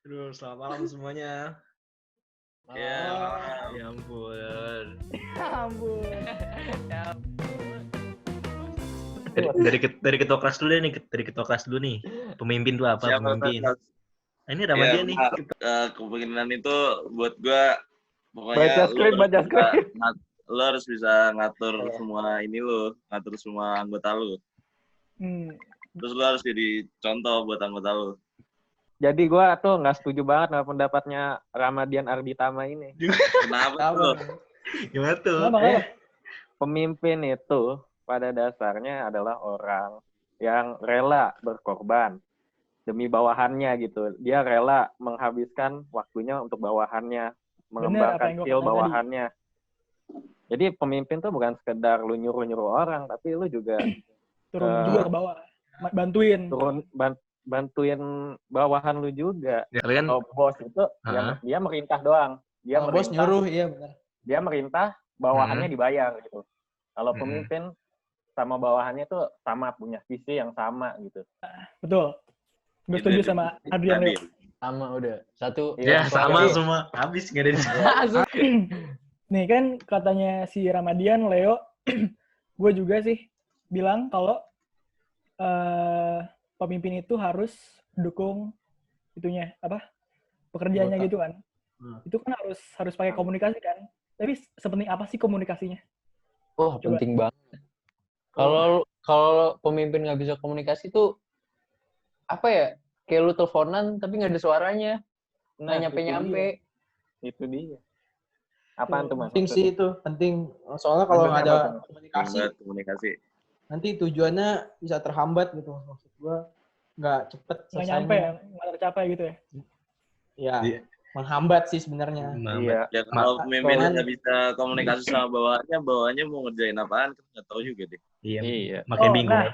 Aduh, selamat malam semuanya. Ya, Ya ampun. Ampun. Dari ketua kelas dulu deh nih, dari ketua kelas dulu nih. Pemimpin tuh apa? siapa Pemimpin. Mas? Nah, ini Ramadan nih. Kepemimpinan itu buat gua pokoknya Baca skrip. lo harus bisa ngatur semua ini lo, ngatur semua anggota lo. Terus lo harus jadi contoh buat anggota lo. Jadi gue tuh nggak setuju banget sama pendapatnya Ramadian Arditama ini. Kenapa tuh? Gimana tuh? Pemimpin itu pada dasarnya adalah orang yang rela berkorban demi bawahannya gitu. Dia rela menghabiskan waktunya untuk bawahannya, mengembangkan skill bawahannya. Jadi pemimpin tuh bukan sekedar lu nyuruh-nyuruh orang, tapi lu juga turun juga ke bawah, bantuin. Bantuin bawahan lu juga. Ya, kan, kalau bos itu dia merintah doang. Dia merintah, bos nyuruh, iya benar. Dia merintah, bawahannya dibayar gitu. Kalau pemimpin sama bawahannya tuh sama, punya visi yang sama gitu. Betul. Gue setuju sama Adrian Leo. Sama udah. Satu. Ya, sama semua. Habis nggak ada di sana. Nih kan katanya si Ramadian, Leo, gue juga sih bilang kalau pemimpin itu harus dukung itunya pekerjaannya gitu kan. Itu kan harus pakai komunikasi kan. Tapi sepenting apa sih komunikasinya? Oh, coba. Penting banget. Kalau pemimpin nggak bisa komunikasi tuh apa ya? Kayak lu teleponan tapi nggak ada suaranya. Nggak nyampe-nyampe. Itu dia. Apaan tuh, Mas? Penting sih itu, penting. Soalnya kalau nggak ada komunikasi, nanti tujuannya bisa terhambat gitu. Maksud gua nggak cepet selesainya. Nggak nyampe, nggak tercapai gitu ya? Ya, menghambat sih sebenarnya. Iya. Ya kalau pemimpinnya nggak bisa komunikasi sama bawahannya mau ngerjain apaan? Kan nggak tahu juga deh. Iya. Makin bingung.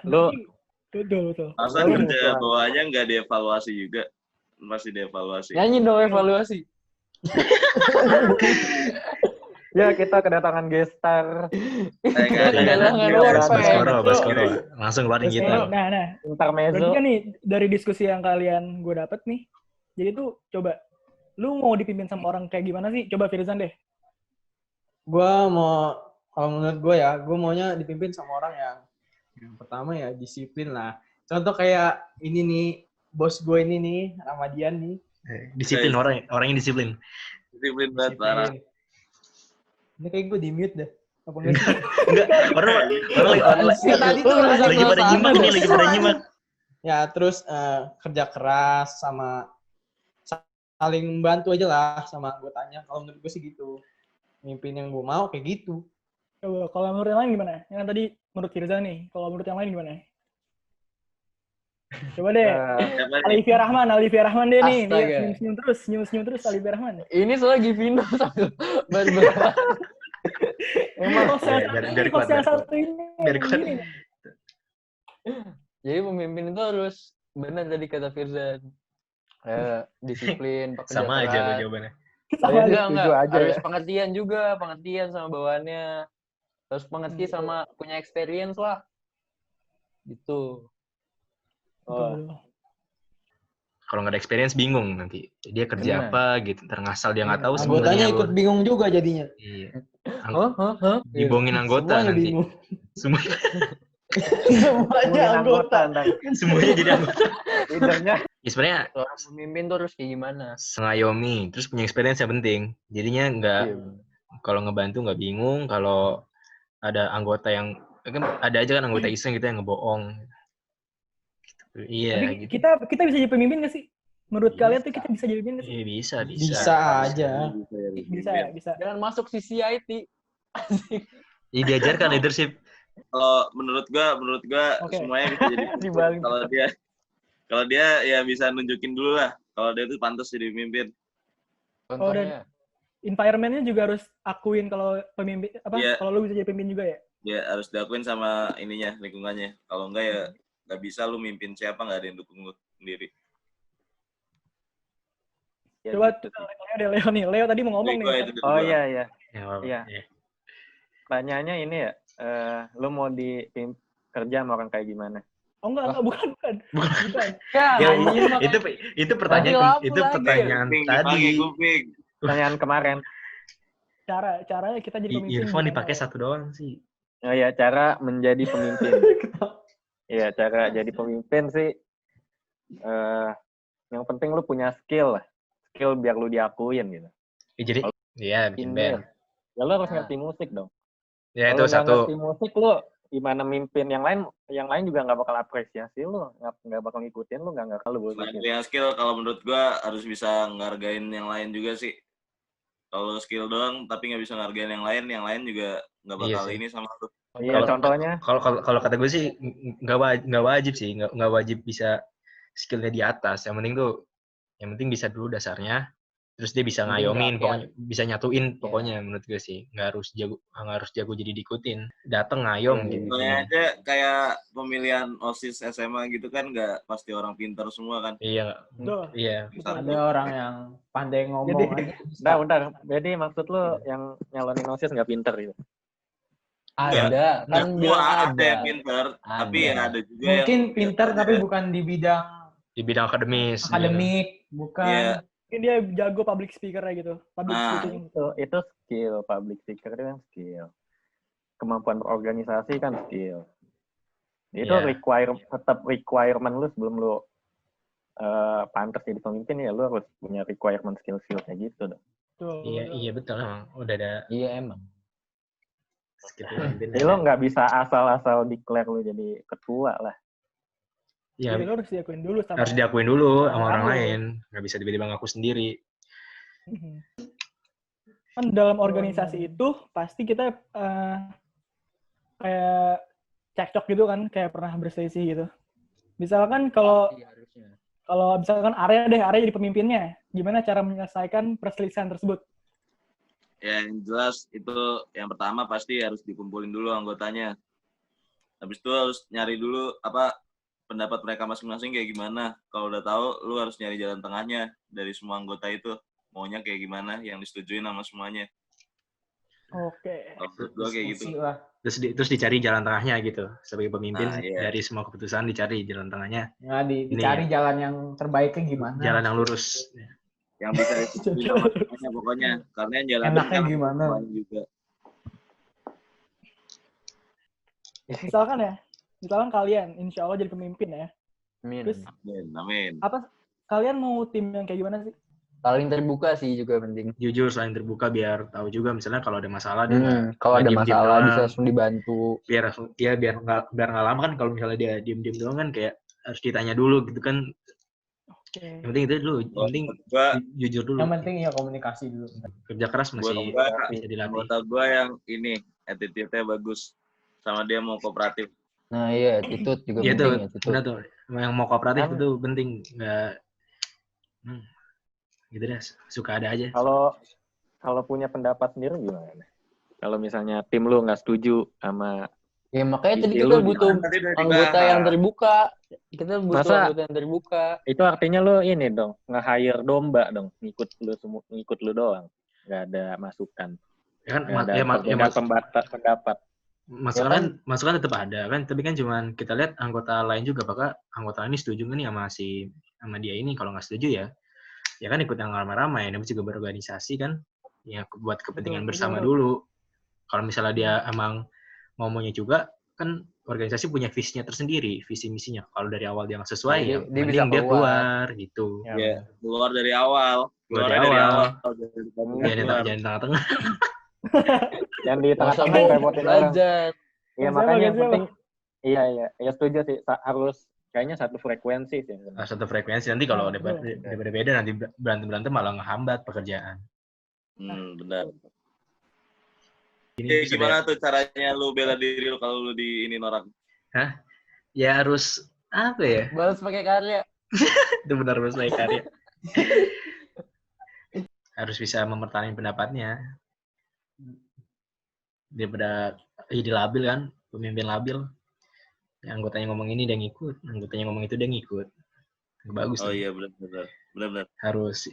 Betul. Masa kerja bawahannya nggak dievaluasi juga? Masih dievaluasi. Nyanyi dong evaluasi. Ya, kita kedatangan gestar. Baskoro. Langsung keluarin gitu. Nah. Intermezzo. Berarti kan nih, dari diskusi yang kalian gue dapet nih, jadi tuh coba, lu mau dipimpin sama orang kayak gimana sih? Coba Firzan deh. Kalau menurut gue ya, gue maunya dipimpin sama orang yang pertama ya disiplin lah. Contoh kayak ini nih, bos gue ini nih, Ramadian nih. Disiplin, orangnya disiplin. Disiplin banget parah. Ini kayak gue di-mute deh. Apa enggak? Enggak, orang lagi pada nyimak. Ya, terus kerja keras sama saling membantu aja lah sama anggotanya. Kalau menurut gue sih gitu. Mimpin yang gue mau kayak gitu. Coba, kalau menurut yang lain gimana? Yang tadi menurut Firzan nih, kalau menurut yang lain gimana? Coba deh, Alivia Rahman deh nih. Dia senyum terus Alivia Rahman. Ini soalnya Givino sambil Emang dari yang satu ini. Jadi pemimpin itu harus benar tadi kata Firzan. Disiplin, pekerja sama keras. Aja jawabannya. Enggak. Harus pengertian sama bawahannya. Harus pengerti sama punya experience lah. Gitu. Kalau nggak ada experience bingung nanti dia kerja apa gitu, ngasal dia nggak tahu anggotanya ikut bingung juga jadinya. Iya. Dibohongin anggota semuanya nanti. Bingung. Semuanya anggota. Semuanya jadi anggota. Leadernya. Ya sebenarnya pemimpin tuh harus kayak gimana? Sengayomi, terus punya experience yang penting. Jadinya nggak kalau ngebantu nggak bingung. Kalau ada anggota yang kan ada aja kan anggota iseng gitu yang ngebohong. Iya. Tapi gitu. kita bisa jadi pemimpin nggak sih? Menurut kalian tuh kita bisa jadi pemimpin nggak sih? Iya bisa. Bisa aja. Bisa. Jangan masuk CCIT. Iya diajarkan leadership. Kalau menurut gua semuanya bisa jadi pemimpin. Kalau dia ya bisa nunjukin dulu lah. Kalau dia tuh pantas jadi pemimpin. Contohnya. Environment-nya juga harus akuin kalau pemimpin kalau lu bisa jadi pemimpin juga ya. Ya harus diakuin sama ininya, lingkungannya. Kalau enggak ya nggak bisa lu mimpin siapa, nggak ada yang dukung lu sendiri. Coba Leo nih. Leo tadi mau ngomong nih. Oh iya. Tanyanya ini ya, lu mau kerja sama orang kayak gimana? Oh enggak, bukan. Ya, itu pertanyaan tadi. Pertanyaan kemarin. Caranya kita jadi pemimpin. Earphone dipakai satu doang sih. Oh ya, cara menjadi pemimpin. Iya, cara jadi pemimpin sih yang penting lu punya skill lah. Skill biar lu diakuin gitu. Jadi bikin band. Ya lu harus ngerti musik dong. Ya kalau itu satu. Ngerti musik lu gimana mimpin yang lain juga nggak bakal apresiasi lu, nggak bakal ngikutin lu, nggak kalau lu. Yang skill kalau menurut gua harus bisa ngargain yang lain juga sih. Kalau skill doang tapi nggak bisa ngargain yang lain juga nggak bakal ini sama lu. Iya, contohnya. Kalau kata gue sih nggak wajib sih, nggak wajib bisa skillnya di atas. Yang penting bisa dulu dasarnya. Terus dia bisa ngayongin, pokoknya bisa nyatuin, pokoknya menurut gue sih nggak harus jago jadi diikutin, dateng ngayong gitu. Soalnya aja kayak pemilihan OSIS SMA gitu kan nggak pasti orang pintar semua kan. Iya. Ada orang yang pandai ngomong aja. Bentar. Jadi maksud lu yang nyalonin OSIS nggak pintar gitu? Ada, kan bilang ada yang pintar, tapi ya ada juga mungkin yang pintar tapi bukan di bidang akademis. Akademik, bukan. Yeah. Mungkin dia jago public speaker-nya gitu. Public speaking. Itu skill. Public speaker itu kan skill. Kemampuan berorganisasi kan skill. Itu tetap requirement lu sebelum lu pantas jadi pemimpin ya lu harus punya requirement skill-skillnya gitu dong. Iya betul emang. Udah ada. Iya emang. Jadi lo nggak bisa asal-asal declare lu jadi ketua lah. Ya, harus diakuin dulu sama orang lain. Nggak bisa tiba-tiba ngaku sendiri. Kan dalam organisasi itu pasti kita kayak cekcok gitu kan, kayak pernah berselisih gitu. Misalkan kalau misalkan area jadi pemimpinnya, gimana cara menyelesaikan perselisihan tersebut? Ya yang jelas itu yang pertama pasti harus dikumpulin dulu anggotanya. Habis itu harus nyari dulu pendapat mereka masing-masing kayak gimana. Kalau udah tahu, lu harus nyari jalan tengahnya dari semua anggota itu. Maunya kayak gimana yang disetujuin sama semuanya. Oke. Gue kayak gitu. Terus dicari jalan tengahnya gitu. Sebagai pemimpin dari semua keputusan dicari jalan tengahnya. Dicari jalan yang terbaiknya gimana. Jalan yang lurus. Yang bisa disetujuin sama semuanya pokoknya. Karena yang jalan enaknya gimana juga. Misalkan kalian insya Allah jadi pemimpin ya. Amin. Terus, amin. Kalian mau tim yang kayak gimana sih? Saling terbuka sih juga penting. Jujur, saling terbuka biar tahu juga misalnya kalau ada masalah kalau ada masalah bisa langsung dibantu. Biar nggak lama kan kalau misalnya dia diem doang kan kayak harus ditanya dulu gitu kan. Yang penting itu dulu, yang penting jujur dulu. Yang penting ya komunikasi dulu. Kerja keras masih bisa dilatih. Anggota gue yang ini attitude-nya bagus sama dia mau kooperatif. Nah iya, attitude juga penting. Benar tuh. Yang mau kooperatif itu penting. Nggak, gitu deh. Suka ada aja. Kalau punya pendapat sendiri gimana? Kalau misalnya tim lu nggak setuju sama ya makanya tadi kita butuh anggota yang terbuka. Kita butuh anggota yang terbuka. Itu artinya lu ini dong, nge-hire domba dong, ngikut lu doang. Nggak ada masukan. Ya kan, pendapat. Masukan tetap ada kan, tapi kan cuman kita lihat anggota lain juga, apakah anggota ini setuju nggak nih sama dia ini. Kalau nggak setuju ya kan ikut yang ramai-ramai, namanya juga berorganisasi kan, ya buat kepentingan bersama dulu. Kalau misalnya dia emang ngomongnya juga kan organisasi punya visinya tersendiri, visi misinya. Kalau dari awal dia nggak sesuai ya mending dia keluar gitu. Ya, keluar dari awal. Jangan tengah-tengah. Yang di tengah-tengah repotin orang. Iya makanya yang penting iya setuju sih, harus kayaknya satu frekuensi sih. Satu frekuensi, nanti kalau beda nanti berantem malah ngehambat pekerjaan. Benar. Gimana tuh caranya lu bela diri lu kalau lu di ini orang? Hah? Ya harus apa ya? Balas pakai karya. Itu benar, balas pakai karya. Harus bisa mempertahankan pendapatnya. Daripada ide labil kan, pemimpin labil. Yang anggotanya ngomong ini dia ngikut, anggotanya ngomong itu dia ngikut. Bagus. Oh iya benar. Harus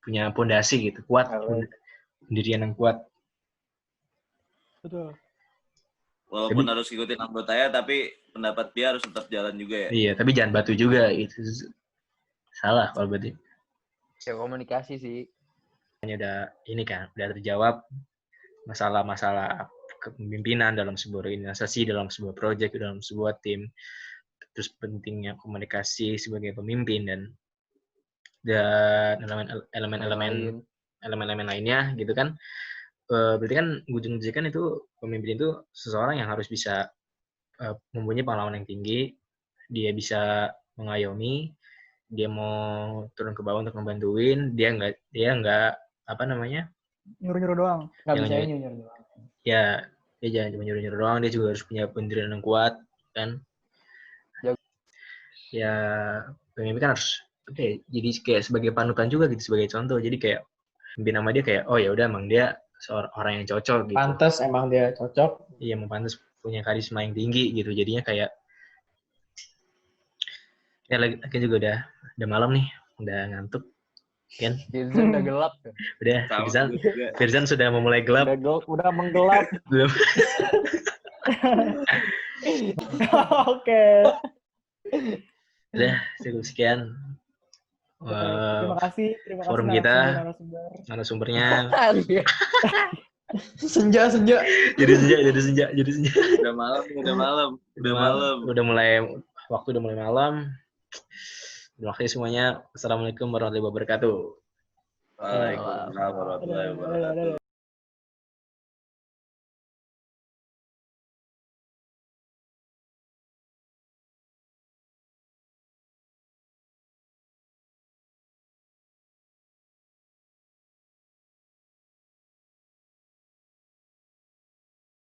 punya pondasi gitu, kuat. Pendirian yang kuat. Betul. Walaupun harus ikutin anggotanya, tapi pendapat dia harus tetap jalan juga ya. Iya, tapi jangan batu juga gitu. Salah kalau berarti. Ya komunikasi sih. Udah terjawab masalah-masalah kepemimpinan dalam sebuah organisasi, dalam sebuah proyek, dalam sebuah tim. Terus pentingnya komunikasi sebagai pemimpin dan elemen-elemen lainnya gitu kan. Berarti kan ujung-ujungnya kan itu pemimpin itu seseorang yang harus bisa mempunyai pengalaman yang tinggi, dia bisa mengayomi, dia mau turun ke bawah untuk membantuin, dia nggak apa namanya nyuruh-nyuruh doang. Nggak bisa Jangan- nyuruh doang. ya dia jangan cuma nyuruh-nyuruh doang, dia juga harus punya pendirian yang kuat kan. Ya pemimpin kan harus jadi kayak sebagai panutan juga gitu, sebagai contoh. Jadi kayak pimpin sama dia kayak oh ya udah emang dia seorang orang yang cocok gitu. Pantes emang dia cocok. Iya, emang pantas punya karisma yang tinggi gitu. Jadinya kayak ya lagi juga udah malam nih, udah ngantuk kan. Virzan udah gelap kan. Udah Sama juga. Virzan sudah memulai gelap. Udah menggelap. Belum. Oke. Udah cukup sekian. Terima kasih forum kita. narasumber. Narasumbernya Senja. jadi senja. Udah malam. Udah mulai malam. Terima kasih semuanya. Assalamualaikum warahmatullahi wabarakatuh. Waalaikumsalam warahmatullahi wabarakatuh.